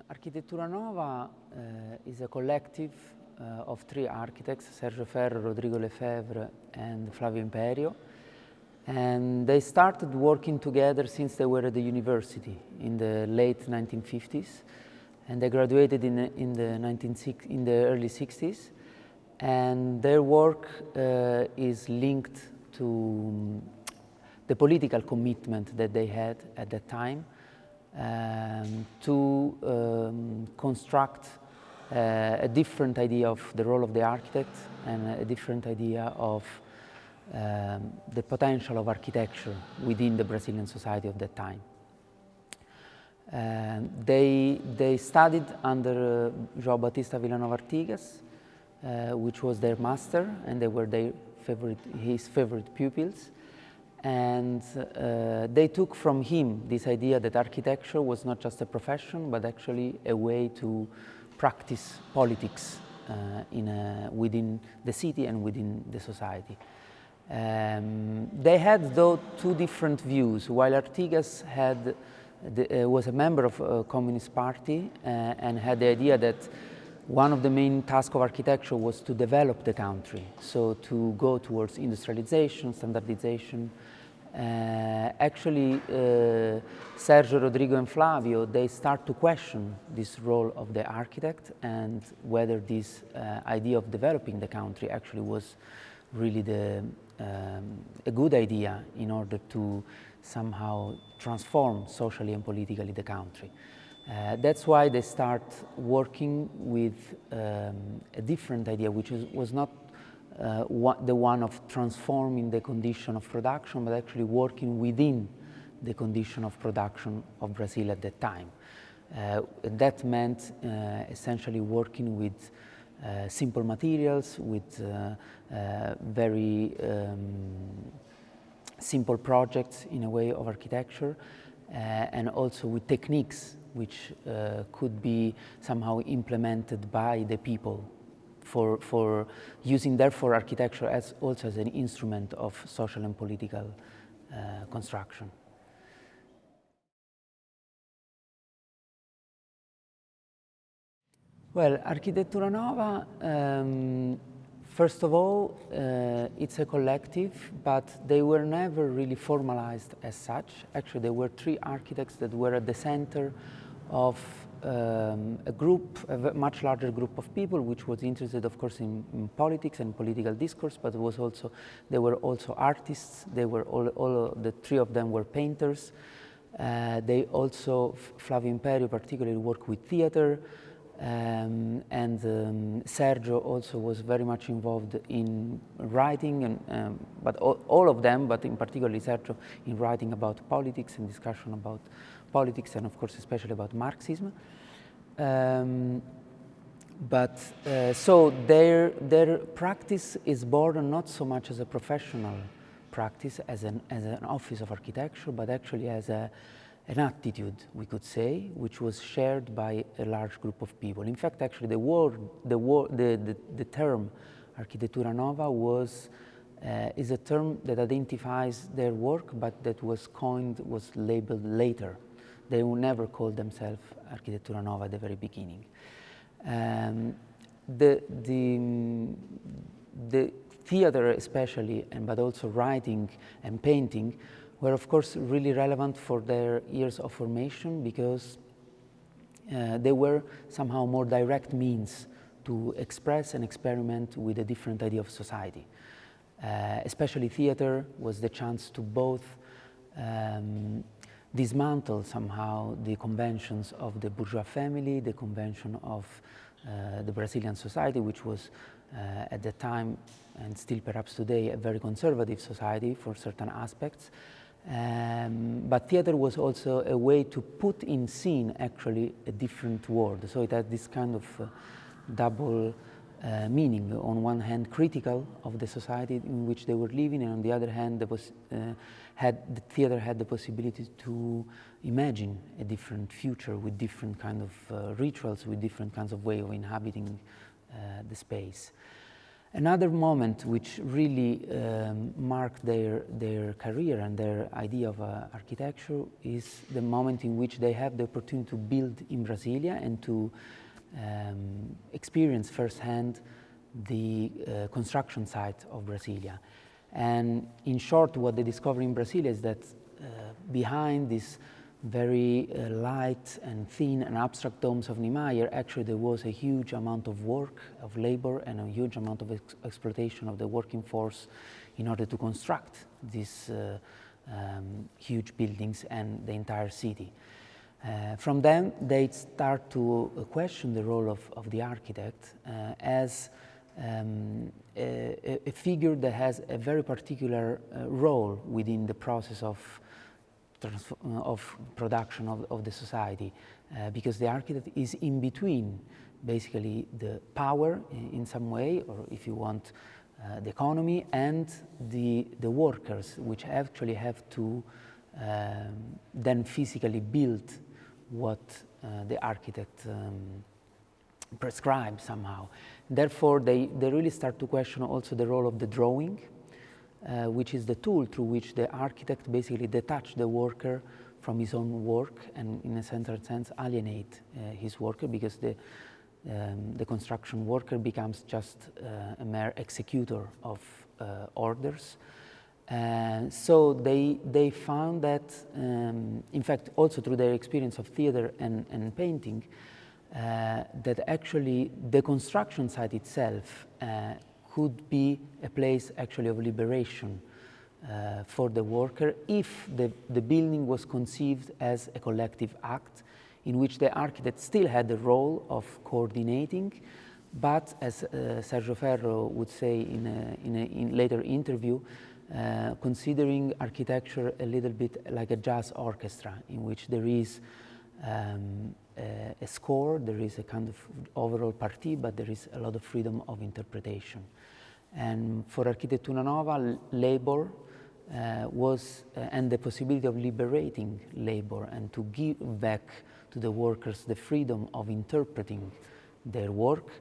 Arquitetura Nova is a collective of three architects, Sergio Ferro, Rodrigo Lefebvre and Flavio Imperio, and they started working together since they were at the university in the late 1950s, and they graduated in the early 60s, and their work is linked to the political commitment that they had at that time to construct a different idea of the role of the architect and a different idea of the potential of architecture within the Brazilian society of that time. They studied under João Batista Villanova Artigas, which was their master, and they were his favorite pupils. And they took from him this idea that architecture was not just a profession, but actually a way to practice politics within the city and within the society. They had, though, two different views. While Artigas was a member of a Communist Party and had the idea that one of the main tasks of architecture was to develop the country, so to go towards industrialization, standardization. Actually, Sergio, Rodrigo and Flavio, they start to question this role of the architect and whether this idea of developing the country actually was really a good idea in order to somehow transform socially and politically the country. That's why they start working with a different idea, which was not the one of transforming the condition of production, but actually working within the condition of production of Brazil at that time. That meant essentially working with simple materials, with very simple projects in a way of architecture, and also with techniques which could be somehow implemented by the people for using therefore architecture also as an instrument of social and political construction. Well, Arquitetura Nova, first of all, it's a collective, but they were never really formalized as such. Actually, there were three architects that were at the center of a much larger group of people, which was interested, of course, in politics and political discourse, but they were also artists. They were all the three of them were painters. They also, Flavio Imperio particularly, worked with theater, and Sergio also was very much involved in writing, but all of them, but in particularly Sergio, in writing about politics and discussion about politics, and of course especially about Marxism. So their practice is born not so much as a professional practice, as an office of architecture, but actually as an attitude, we could say, which was shared by a large group of people. In fact, actually, the term Arquitetura Nova is a term that identifies their work, but that was labeled later. They will never call themselves Arquitetura Nova at the very beginning. The theater especially, but also writing and painting, were of course really relevant for their years of formation, because they were somehow more direct means to express and experiment with a different idea of society. Especially theater was the chance to both dismantle somehow the conventions of the bourgeois family, the convention of the Brazilian society, which was at the time, and still perhaps today, a very conservative society for certain aspects. But theater was also a way to put in scene actually a different world. So it had this kind of double meaning. On one hand, critical of the society in which they were living, and on the other hand, the theater had the possibility to imagine a different future with different kind of rituals, with different kinds of way of inhabiting the space. Another moment which really marked their career and their idea of architecture is the moment in which they have the opportunity to build in Brasilia and to experience firsthand the construction site of Brasilia. And in short, what they discover in Brasilia is that behind this very light and thin and abstract domes of Niemeyer, actually there was a huge amount of work, of labor, and a huge amount of exploitation of the working force in order to construct these huge buildings and the entire city. From them, they start to question the role of the architect as a figure that has a very particular role within the process of production of the society, because the architect is in between basically the power in some way, or if you want, the economy, and the workers, which actually have to then physically build what the architect prescribes somehow. Therefore, they really start to question also the role of the drawing, which is the tool through which the architect basically detach the worker from his own work and, in a certain sense, alienate his worker, because the construction worker becomes just a mere executor of orders. So they found that, in fact, also through their experience of theater and painting, that actually the construction site itself could be a place actually of liberation for the worker if the building was conceived as a collective act in which the architect still had the role of coordinating, but as Sergio Ferro would say in a later interview, considering architecture a little bit like a jazz orchestra in which there is a score, there is a kind of overall partie, but there is a lot of freedom of interpretation. And for Arquitetura Nova, labor was, and the possibility of liberating labor and to give back to the workers the freedom of interpreting their work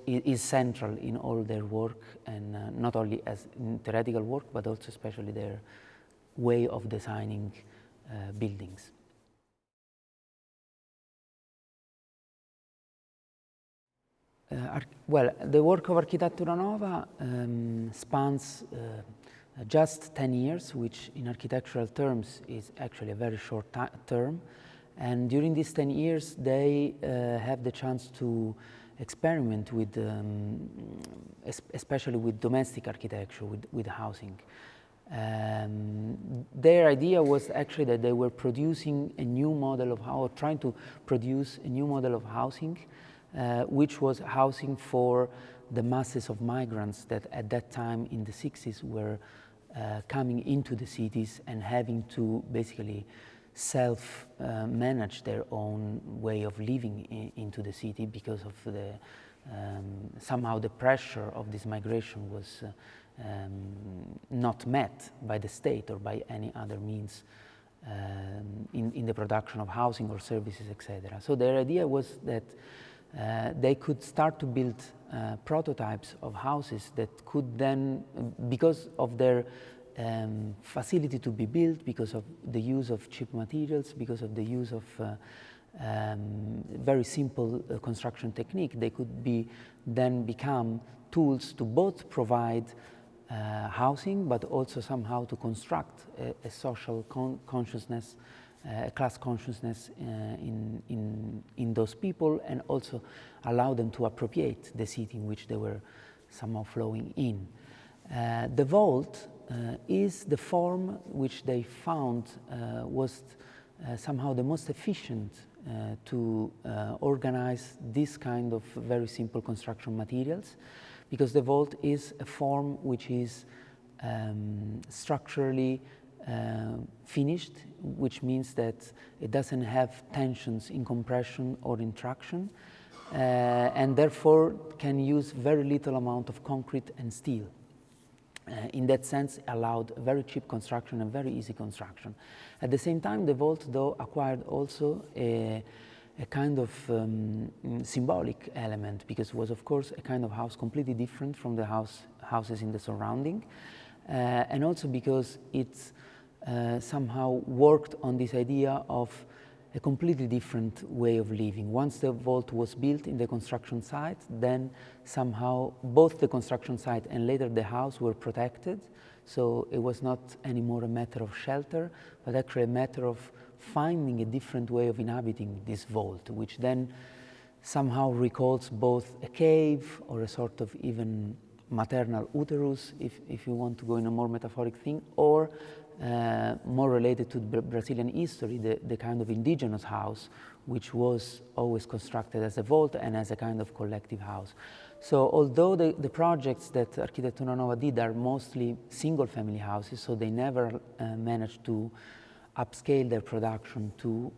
is central in all their work, and not only as in theoretical work, but also especially their way of designing buildings. Well, the work of Arquitetura Nova spans just 10 years, which in architectural terms is actually a very short term. And during these 10 years, they have the chance to experiment with, especially with domestic architecture, with housing. Their idea was actually that they were producing a new model of how, trying to produce a new model of housing, which was housing for the masses of migrants that at that time in the 60s were coming into the cities and having to basically self-manage their own way of living into the city because of the somehow the pressure of this migration was not met by the state or by any other means in the production of housing or services, etc. So their idea was that they could start to build prototypes of houses that could then, because of their facility to be built, because of the use of cheap materials, because of the use of very simple construction technique, they could then become tools to both provide housing, but also somehow to construct a social consciousness, a class consciousness in those people, and also allow them to appropriate the city in which they were somehow flowing in. The vault is the form which they found was somehow the most efficient to organize this kind of very simple construction materials, because the vault is a form which is structurally finished, which means that it doesn't have tensions in compression or in traction, and therefore can use very little amount of concrete and steel. In that sense, allowed very cheap construction and very easy construction. At the same time, the vault, though, acquired also a a kind of symbolic element, because it was, of course, a kind of house completely different from the houses in the surrounding, and also because it somehow worked on this idea of a completely different way of living. Once the vault was built in the construction site, then somehow both the construction site and later the house were protected. So it was not anymore a matter of shelter, but actually a matter of finding a different way of inhabiting this vault, which then somehow recalls both a cave or a sort of even maternal uterus, if you want to go in a more metaphoric thing, or more related to Brazilian history, the kind of indigenous house, which was always constructed as a vault and as a kind of collective house. So although the projects that Arquitetura Nova did are mostly single-family houses, so they never managed to upscale their production to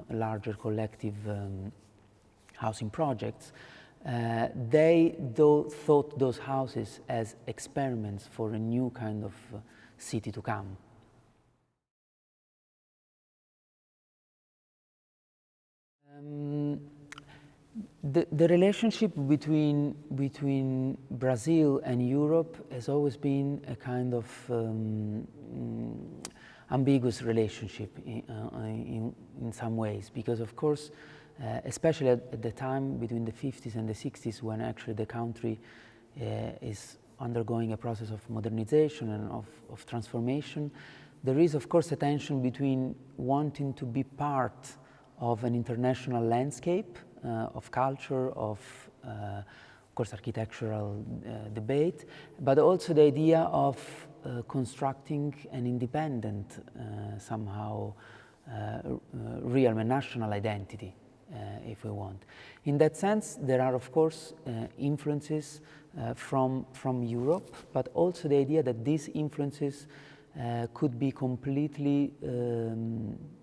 larger collective housing projects, they thought those houses as experiments for a new kind of city to come. The relationship between Brazil and Europe has always been a kind of ambiguous relationship in some ways, because of course, especially at the time between the 50s and the 60s, when actually the country is undergoing a process of modernization and of transformation, there is of course a tension between wanting to be part of an international landscape of culture, of course architectural debate, but also the idea of constructing an independent somehow realm, a national identity, if we want. In that sense, there are of course influences from Europe, but also the idea that these influences could be completely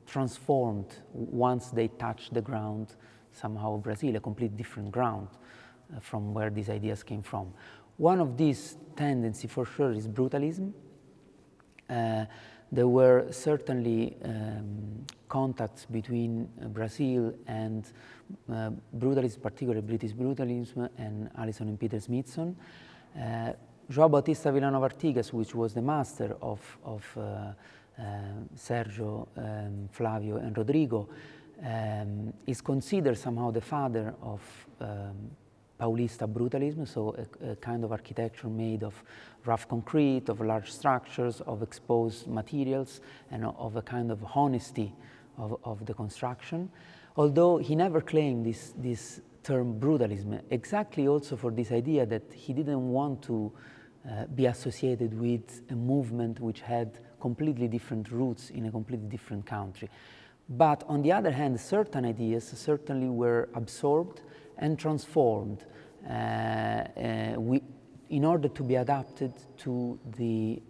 transformed once they touch the ground, somehow Brazil, a completely different ground from where these ideas came from. One of these tendencies for sure is brutalism. There were certainly contacts between Brazil and brutalism, particularly British brutalism, and Alison and Peter Smithson. João Bautista Villanova Artigas, which was the master of Sergio, Flavio, and Rodrigo, is considered somehow the father of Paulista brutalism, so a kind of architecture made of rough concrete, of large structures, of exposed materials, and of a kind of honesty of the construction. Although he never claimed this term brutalism, exactly also for this idea that he didn't want to be associated with a movement which had completely different roots in a completely different country. But on the other hand, certain ideas certainly were absorbed and transformed in order to be adapted to the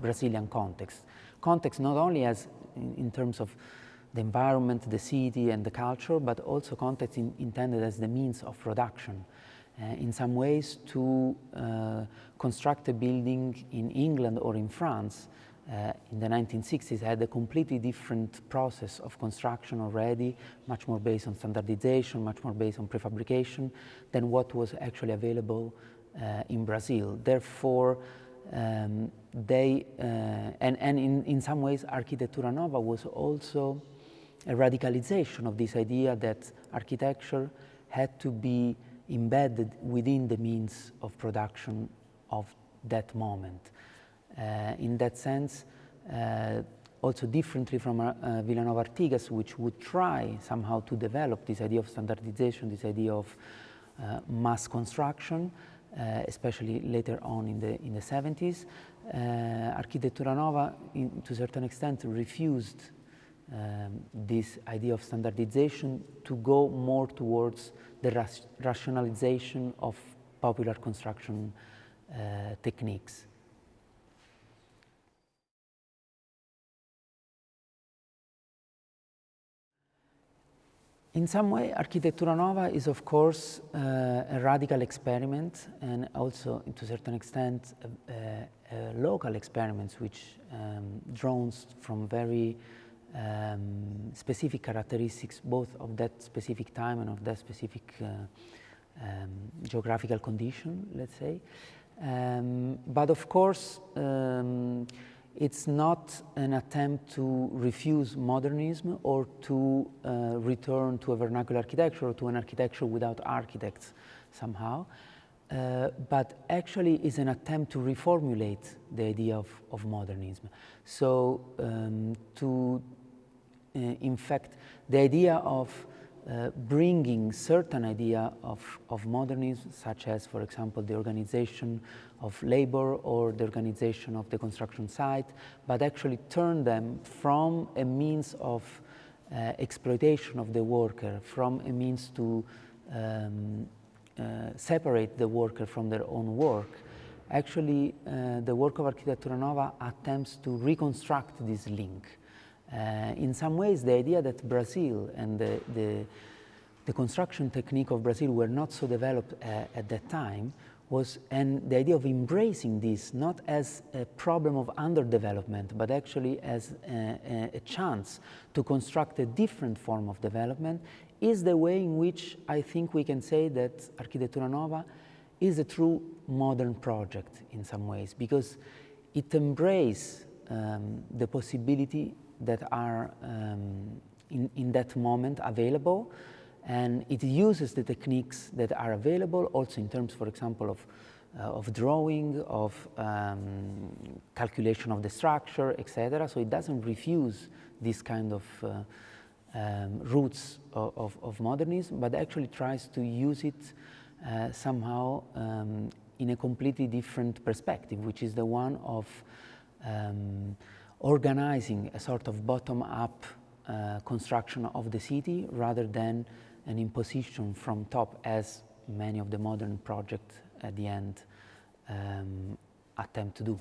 Brazilian context. Context not only as in terms of the environment, the city, and the culture, but also context intended as the means of production. In some ways, to construct a building in England or in France in the 1960s had a completely different process of construction already, much more based on standardization, much more based on prefabrication than what was actually available in Brazil. Therefore, in some ways, Arquitetura Nova was also a radicalization of this idea that architecture had to be embedded within the means of production of that moment. In that sense, also differently from Villanova Artigas, which would try somehow to develop this idea of standardization, this idea of mass construction, especially later on in the 70s, Arquitetura Nova, to a certain extent, refused this idea of standardization to go more towards the rationalization of popular construction techniques. In some way, Arquitetura Nova is, of course, a radical experiment, and also, to a certain extent, local experiments, which drawn from very specific characteristics both of that specific time and of that specific geographical condition, let's say. But of course, it's not an attempt to refuse modernism or to return to a vernacular architecture or to an architecture without architects somehow, but actually is an attempt to reformulate the idea of modernism. So in fact, the idea of bringing certain idea of modernism, such as, for example, the organization of labor or the organization of the construction site, but actually turn them from a means of exploitation of the worker, from a means to separate the worker from their own work. Actually, the work of Arquitetura Nova attempts to reconstruct this link. In some ways, the idea that Brazil and the construction technique of Brazil were not so developed at that time was, and the idea of embracing this not as a problem of underdevelopment, but actually as a chance to construct a different form of development, is the way in which I think we can say that Arquitetura Nova is a true modern project in some ways, because it embraces the possibility that are in that moment available, and it uses the techniques that are available also in terms, for example, of drawing, of calculation of the structure, etc. So it doesn't refuse this kind of roots of modernism, but actually tries to use it somehow in a completely different perspective, which is the one of organizing a sort of bottom-up construction of the city rather than an imposition from top, as many of the modern projects at the end attempt to do.